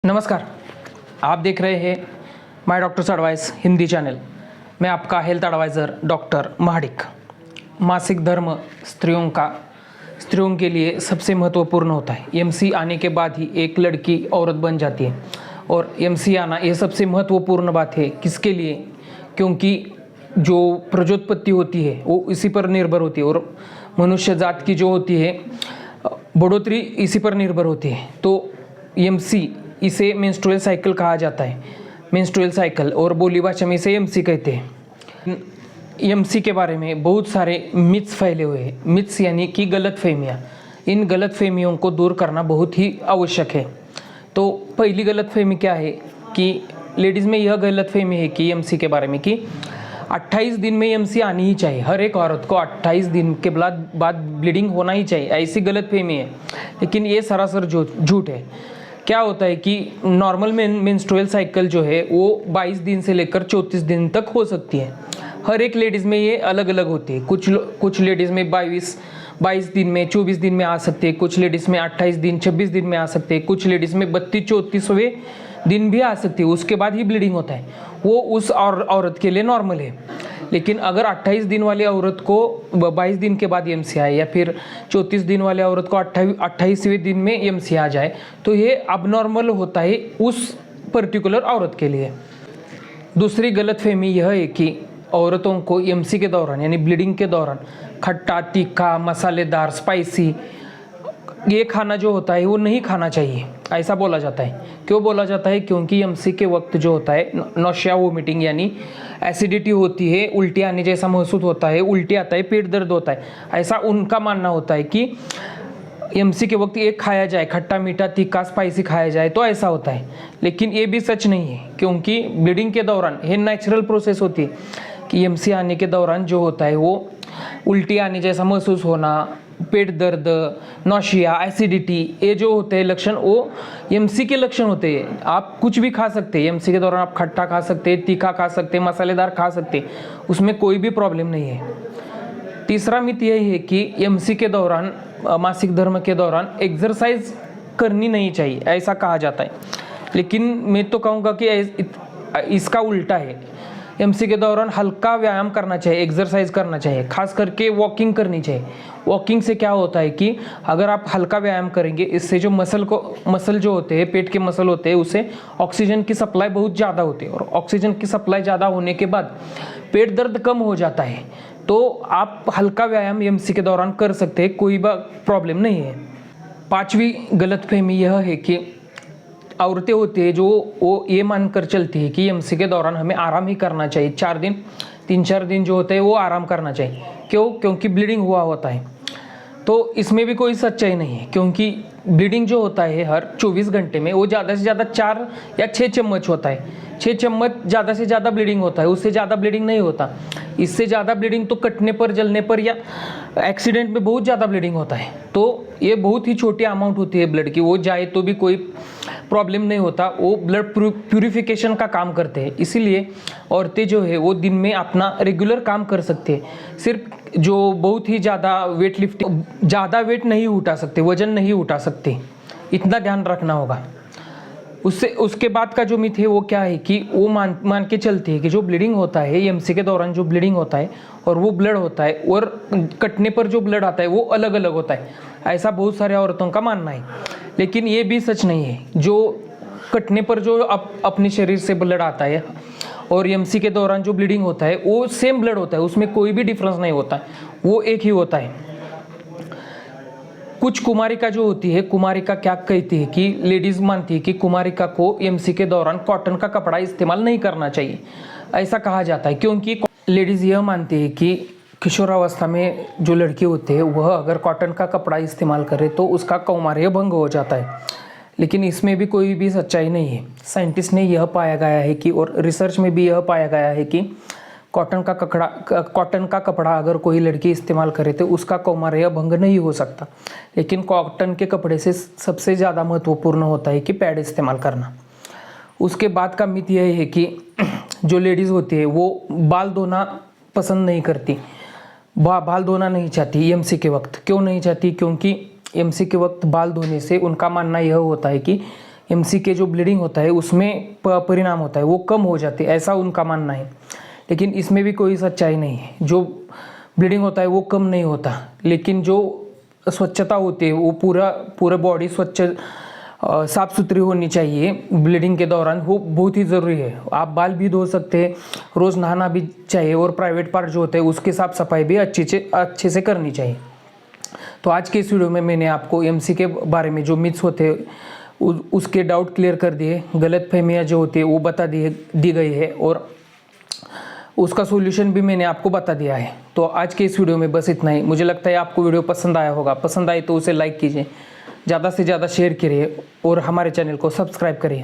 नमस्कार, आप देख रहे हैं my doctors advice Hindi channel. मैं आपका हेल्थ एडवाइज़र डॉक्टर महाडिक। मासिक धर्म स्त्रियों के लिए सबसे महत्वपूर्ण होता है। एमसी आने के बाद ही एक लड़की औरत बन जाती है और एमसी आना ये सबसे महत्वपूर्ण बात है। किसके लिए? क्योंकि जो प्रजोत्पत्ति होती है वो इसी पर निर्भर होती है और मनुष्य जात की जो होती है बढ़ोतरी इसी पर निर्भर होती है। तो एमसी, इसे मेंस्ट्रुअल साइकिल कहा जाता है। मेंस्ट्रुअल साइकिल और बोली भाषा में इसे एमसी कहते हैं। एमसी के बारे में बहुत सारे मिथ्स फैले हुए हैं। मिथ्स यानी कि गलतफहमियाँ। इन गलतफहमियों को दूर करना बहुत ही आवश्यक है। तो पहली गलतफहमी क्या है कि लेडीज़ में यह गलतफहमी है कि एमसी के बारे में कि 28 दिन में एमसी आनी ही चाहिए। हर एक औरत को 28 दिन के बाद ब्लीडिंग होना ही चाहिए, ऐसी गलतफहमी है। लेकिन ये सरासर झूठ है। क्या होता है कि नॉर्मल मेंस्ट्रुअल साइकिल जो है वो 22 दिन से लेकर 34 दिन तक हो सकती है। हर एक लेडीज़ में ये अलग अलग होती है। कुछ लेडीज़ में 22 दिन में, 24 दिन में आ सकती है। कुछ लेडीज़ में 28 दिन, 26 दिन में आ सकते हैं। कुछ लेडीज़ में 32-34वें दिन भी आ सकती है, उसके बाद ही ब्लीडिंग होता है। वो उस औरत के लिए नॉर्मल है। लेकिन अगर 28 दिन वाली औरत को 22 दिन के बाद एमसी आए या फिर 34 दिन वाली औरत को 28वें दिन में एमसी आ जाए तो ये अबनॉर्मल होता है उस पर्टिकुलर औरत के लिए। दूसरी गलतफहमी यह है कि औरतों को एमसी के दौरान यानी ब्लीडिंग के दौरान खट्टा, तीखा, मसालेदार, स्पाइसी ये खाना जो होता है वो नहीं खाना चाहिए, ऐसा बोला जाता है। क्यों बोला जाता है? क्योंकि एमसी के वक्त जो होता है नौशिया वोमिटिंग यानी एसिडिटी होती है, उल्टी आने जैसा महसूस होता है, उल्टी आता है, पेट दर्द होता है। ऐसा उनका मानना होता है कि एमसी के वक्त ये खाया जाए, खट्टा, मीठा, तीखा, स्पाइसी खाया जाए तो ऐसा होता है। लेकिन ये भी सच नहीं है, क्योंकि ब्लीडिंग के दौरान ये नेचुरल प्रोसेस होती है कि एमसी आने के दौरान जो होता है वो उल्टी आने जैसा महसूस होना, पेट दर्द, नौशिया, एसिडिटी, ये जो होते हैं लक्षण वो एमसी के लक्षण होते हैं। आप कुछ भी खा सकते हैं एमसी के दौरान। आप खट्टा खा सकते हैं, तीखा खा सकते हैं, मसालेदार खा सकते हैं, उसमें कोई भी प्रॉब्लम नहीं है। तीसरा मिथ यही है कि एमसी के दौरान, मासिक धर्म के दौरान एक्सरसाइज करनी नहीं चाहिए, ऐसा कहा जाता है। लेकिन मैं तो कहूँगा कि इसका उल्टा है। एमसी के दौरान हल्का व्यायाम करना चाहिए, एक्सरसाइज करना चाहिए, खास करके वॉकिंग करनी चाहिए। वॉकिंग से क्या होता है कि अगर आप हल्का व्यायाम करेंगे, इससे जो मसल जो होते हैं, पेट के मसल होते हैं, उससे ऑक्सीजन की सप्लाई बहुत ज़्यादा होती है और ऑक्सीजन की सप्लाई ज़्यादा होने के बाद पेट दर्द कम हो जाता है। तो आप हल्का व्यायाम एमसी के दौरान कर सकते हैं, कोई प्रॉब्लम नहीं है। पांचवी गलतफहमी यह है कि औरतें होती है जो वो ये मानकर चलती है कि एमसी के दौरान हमें आराम ही करना चाहिए। 3-4 दिन जो होते हैं वो आराम करना चाहिए। क्यों? क्योंकि ब्लीडिंग हुआ होता है। तो इसमें भी कोई सच्चाई नहीं है, क्योंकि ब्लीडिंग जो होता है हर 24 घंटे में वो ज़्यादा से ज़्यादा 4 या 6 चम्मच होता है। 6 चम्मच ज़्यादा से ज़्यादा ब्लीडिंग होता है, उससे ज़्यादा ब्लीडिंग नहीं होता। इससे ज़्यादा ब्लीडिंग तो कटने पर, जलने पर या एक्सीडेंट में बहुत ज़्यादा ब्लीडिंग होता है। तो ये बहुत ही छोटी अमाउंट होती है ब्लड की, वो जाए तो भी कोई प्रॉब्लम नहीं होता। वो ब्लड प्यूरिफिकेशन का काम करते हैं। इसीलिए औरतें जो है वो दिन में अपना रेगुलर काम कर सकते हैं। सिर्फ जो बहुत ही ज़्यादा वेट नहीं उठा सकते, वजन नहीं उठा सकते, इतना ध्यान रखना होगा। उसके बाद का जो मिथ है वो क्या है कि वो मान के चलती है कि जो ब्लीडिंग होता है एमसी के दौरान, जो ब्लीडिंग होता है और वो ब्लड होता है और कटने पर जो ब्लड आता है वो अलग अलग होता है, ऐसा बहुत सारे औरतों का मानना है। लेकिन ये भी सच नहीं है। जो कटने पर जो अपने शरीर से ब्लड आता है और एमसी के दौरान जो ब्लीडिंग होता है वो सेम ब्लड होता है, उसमें कोई भी डिफरेंस नहीं होता है, वो एक ही होता है। कुछ कुमारिका जो होती है, कुमारिका क्या कहती है कि लेडीज़ मानती है कि कुमारिका को एमसी के दौरान कॉटन का कपड़ा इस्तेमाल नहीं करना चाहिए, ऐसा कहा जाता है। क्योंकि लेडीज़ यह मानती है कि किशोरावस्था में जो लड़की होती है वह अगर कॉटन का कपड़ा इस्तेमाल करे तो उसका कौमार्य भंग हो जाता है। लेकिन इसमें भी कोई भी सच्चाई नहीं है। साइंटिस्ट ने यह पाया गया है कि, और रिसर्च में भी यह पाया गया है कि कॉटन का कपड़ा अगर कोई लड़की इस्तेमाल करे तो उसका कौमार्य भंग नहीं हो सकता। लेकिन कॉटन के कपड़े से सबसे ज़्यादा महत्वपूर्ण होता है कि पैड इस्तेमाल करना। उसके बाद का मिथ यह है कि जो लेडीज़ होती है वो बाल धोना पसंद नहीं करती, बाल धोना नहीं चाहती एमसी के वक्त। क्यों नहीं चाहती? क्योंकि एमसी के वक्त बाल धोने से उनका मानना यह होता है कि एमसी के जो ब्लीडिंग होता है उसमें परिणाम होता है वो कम हो जाते हैं, ऐसा उनका मानना है। लेकिन इसमें भी कोई सच्चाई नहीं है। जो ब्लीडिंग होता है वो कम नहीं होता, लेकिन जो स्वच्छता होती है वो पूरा बॉडी स्वच्छ साफ़ सुथरी होनी चाहिए ब्लीडिंग के दौरान, वो बहुत ही ज़रूरी है। आप बाल भी धो सकते हैं, रोज़ नहाना भी चाहिए, और प्राइवेट पार्ट जो होते हैं उसकी साफ़ सफाई भी अच्छे से करनी चाहिए। तो आज के इस वीडियो में मैंने आपको एमसी के बारे में जो मिथ्स होते हैं उसके डाउट क्लियर कर दिए, गलतफहमियां जो होती है वो दी गई है, और उसका सॉल्यूशन भी मैंने आपको बता दिया है। तो आज के इस वीडियो में बस इतना ही। मुझे लगता है आपको वीडियो पसंद आया होगा। पसंद आए तो उसे लाइक कीजिए, ज़्यादा से ज़्यादा शेयर करिए और हमारे चैनल को सब्सक्राइब करिए।